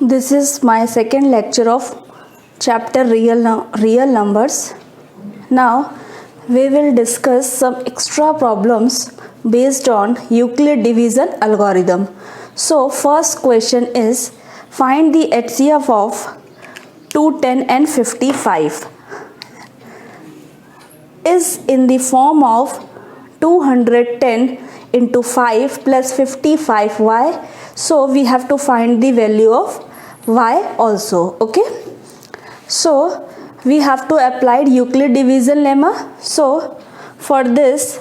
This is my second lecture of chapter real numbers. Now we will discuss some extra problems based on Euclid division algorithm. So first question is, find the HCF of 210 and 55 is in the form of 210 into 5 plus 55y. So we have to find the value of y also. Okay, so we have to apply Euclid division lemma. So for this,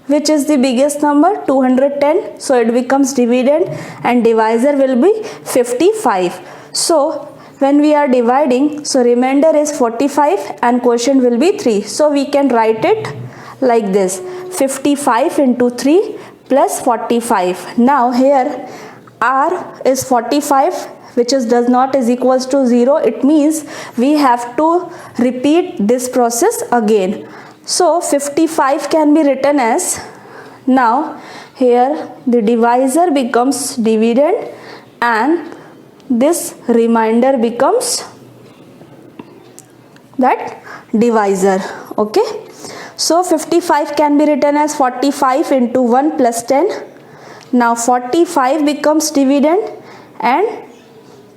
which is the biggest number? 210. So it becomes dividend and divisor will be 55. So when we are dividing, so remainder is 45 and quotient will be 3. So we can write it like this: 55 into 3 plus 45. Now here r is 45, which is does not is equals to 0. It means we have to repeat this process again. So 55 can be written as, now here the divisor becomes dividend and this remainder becomes that divisor. Okay, so 55 can be written as 45 into 1 plus 10. Now 45 becomes dividend and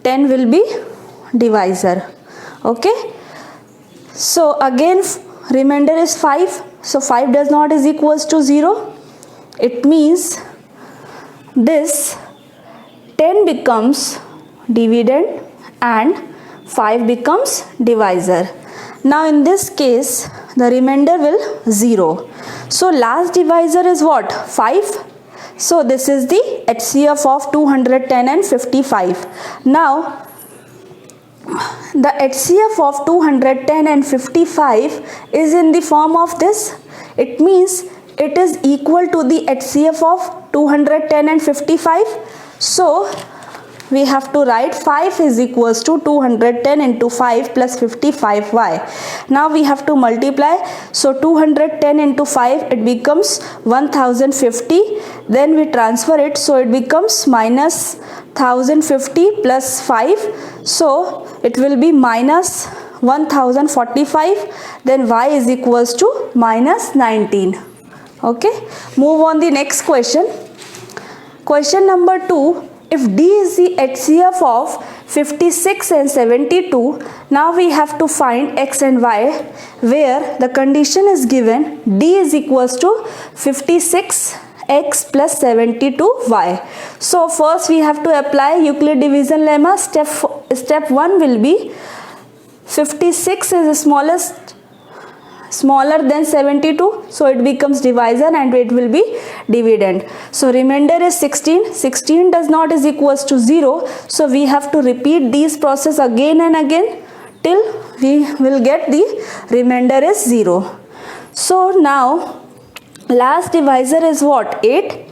10 will be divisor. Okay, so again remainder is 5. So 5 does not is equals to 0. It means this 10 becomes dividend and 5 becomes divisor. Now in this case the remainder will 0. So last divisor is what? 5. So this is the HCF of 210 and 55. Now the HCF of 210 and 55 is in the form of this. It means it is equal to the HCF of 210 and 55. So we have to write 5 is equals to 210 into 5 plus 55y. Now we have to multiply. So 210 into 5, it becomes 1050. Then we transfer it, so it becomes minus 1050 plus 5. So it will be minus 1045. Then y is equals to minus 19. Okay, move on the next question. Question number 2. If D is the HCF of 56 and 72, now we have to find x and y, where the condition is given D is equals to 56x plus 72y. So first we have to apply Euclid division lemma. Step 1 will be 56 is smaller than 72, so it becomes divisor and it will be dividend. So remainder is 16. 16 does not is equals to 0, so we have to repeat these process again and again till we will get the remainder is 0. So now last divisor is what? 8.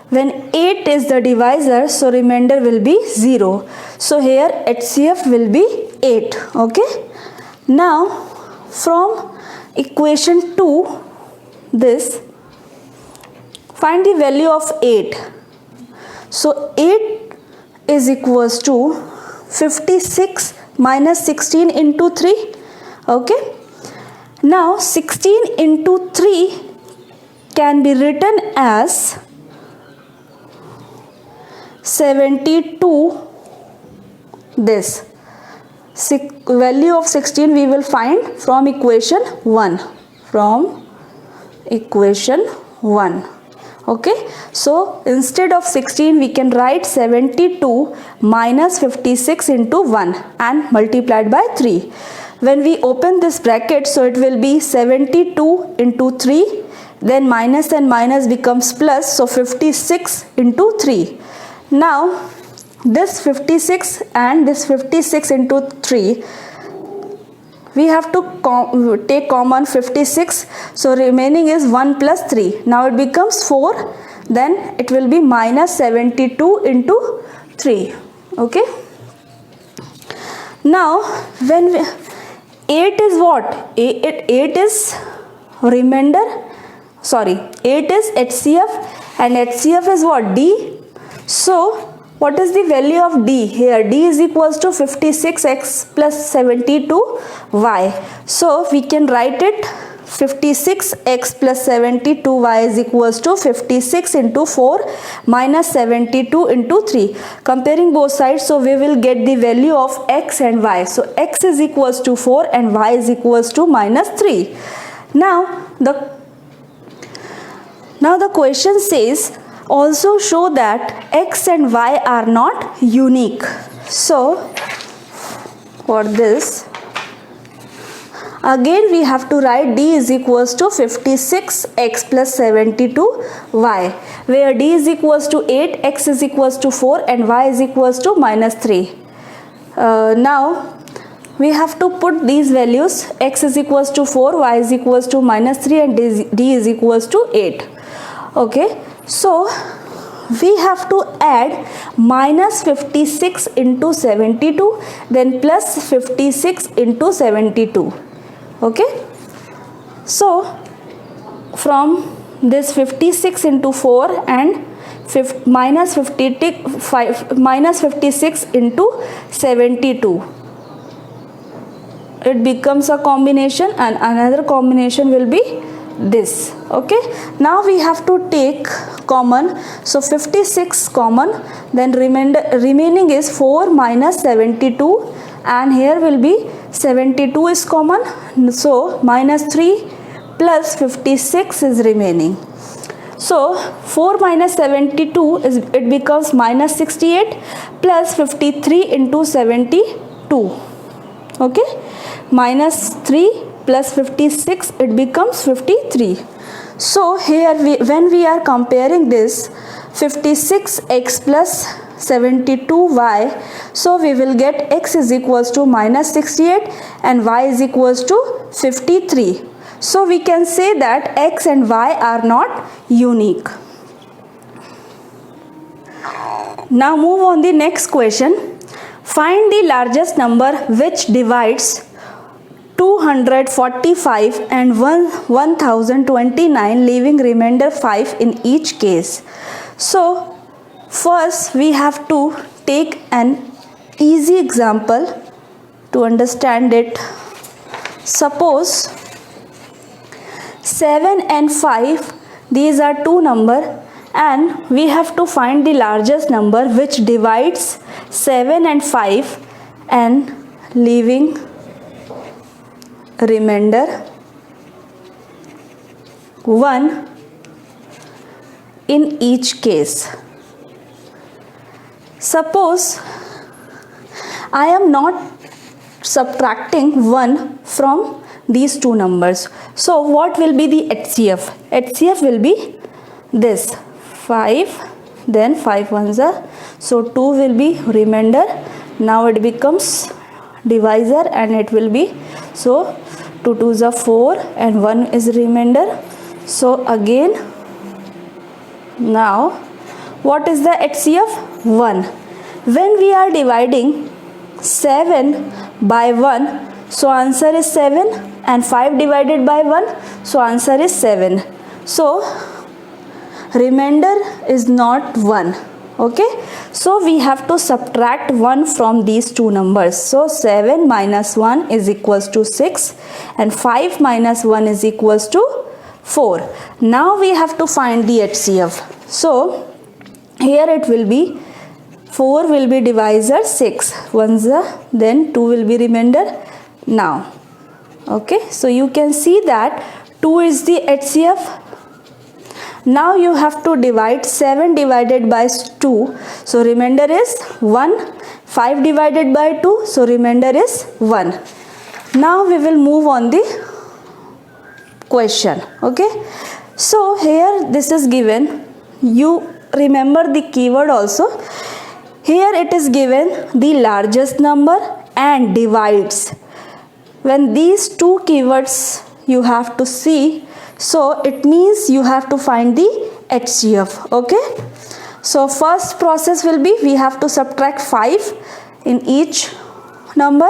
When 8 is the divisor, so remainder will be 0. So here HCF will be 8. Okay, now from equation 2, this, find the value of 8. So 8 is equals to 56 minus 16 into 3. Okay, now 16 into 3 can be written as 72. This value of 16 we will find from equation 1. Okay, so instead of 16 we can write 72 minus 56 into 1 and multiplied by 3. When we open this bracket, so it will be 72 into 3, then minus and minus becomes plus, so 56 into 3. Now this 56 and this 56 into 3, we have to take common 56, so remaining is 1 plus 3. Now it becomes 4, then it will be minus 72 into 3. Okay, now when 8 is what? 8 is remainder, 8 is HCF and HCF is what? D. So what is the value of D? Here D is equals to 56x plus 72y. So we can write it 56x plus 72y is equals to 56 into 4 minus 72 into 3. Comparing both sides, so we will get the value of x and y. So x is equals to 4 and y is equals to minus 3. Now the question says also show that x and y are not unique. So for this, again we have to write D is equals to 56x plus 72y, where D is equals to 8, x is equals to 4 and y is equals to minus 3. Now we have to put these values, x is equals to 4, y is equals to minus 3 and D is equals to 8. Okay, so we have to add minus 56 into 72, then plus 56 into 72. Okay, so from this 56 into 4 and minus 56 into 72, it becomes a combination, and another combination will be this. Okay, now we have to take common, so 56 common, then remaining is 4 minus 72, and here will be 72 is common, so minus 3 plus 56 is remaining. So 4 minus 72 is, it becomes minus 68 plus 53 into 72. Okay, minus 3 plus 56, it becomes 53. So here when we are comparing this 56x plus 72y, so we will get x is equals to minus 68 and y is equals to 53. So we can say that x and y are not unique. Now move on the next question. Find the largest number which divides 245 and 1029, leaving remainder 5 in each case. So first we have to take an easy example to understand it. Suppose 7 and 5, these are two numbers, and we have to find the largest number which divides 7 and 5 and leaving remainder 1 in each case. Suppose I am not subtracting 1 from these two numbers. So what will be the HCF? HCF will be this 5, then 5 ones are, so 2 will be remainder. Now it becomes divisor and it will be, so 2 2s are 4 and 1 is remainder. So again, now what is the HCF? 1. When we are dividing 7 by 1, so answer is 7, and 5 divided by 1, so answer is 7. So remainder is not 1. Okay, so we have to subtract 1 from these two numbers. So 7 minus 1 is equals to 6 and 5 minus 1 is equals to 4. Now we have to find the HCF. So here it will be 4 will be divisor, 6 ones are, then 2 will be remainder. Now okay, so you can see that 2 is the HCF. Now you have to divide 7 divided by 2, so remainder is 1. 5 divided by 2, so remainder is 1. Now we will move on the question. Okay, so here this is given, you remember the keyword also. Here it is given the largest number and divides. When these two keywords you have to see, so it means you have to find the HCF. Okay, so first process will be, we have to subtract 5 in each number.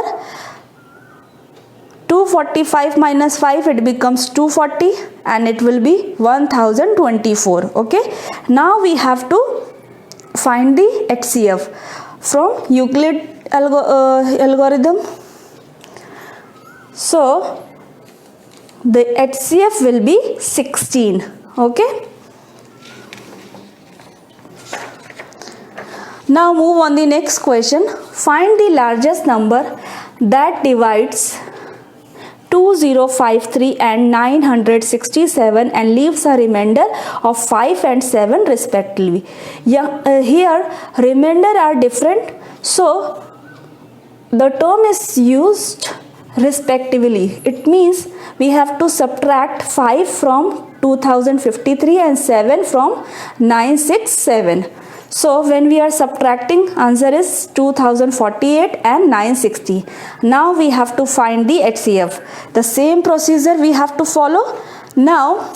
245 minus 5, it becomes 240 and it will be 1024. Okay, now we have to find the HCF from Euclid algorithm. So the HCF will be 16. Okay. Now move on the next question. Find the largest number that divides 2053 and 967 and leaves a remainder of 5 and 7 respectively. Here remainder are different, so the term is used respectively. It means we have to subtract 5 from 2053 and 7 from 967. So when we are subtracting, answer is 2048 and 960. Now we have to find the HCF. The same procedure we have to follow. Now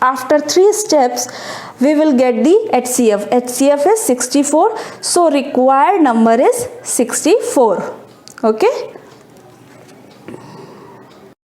after 3 steps we will get the HCF. HCF is 64. So required number is 64. Okay.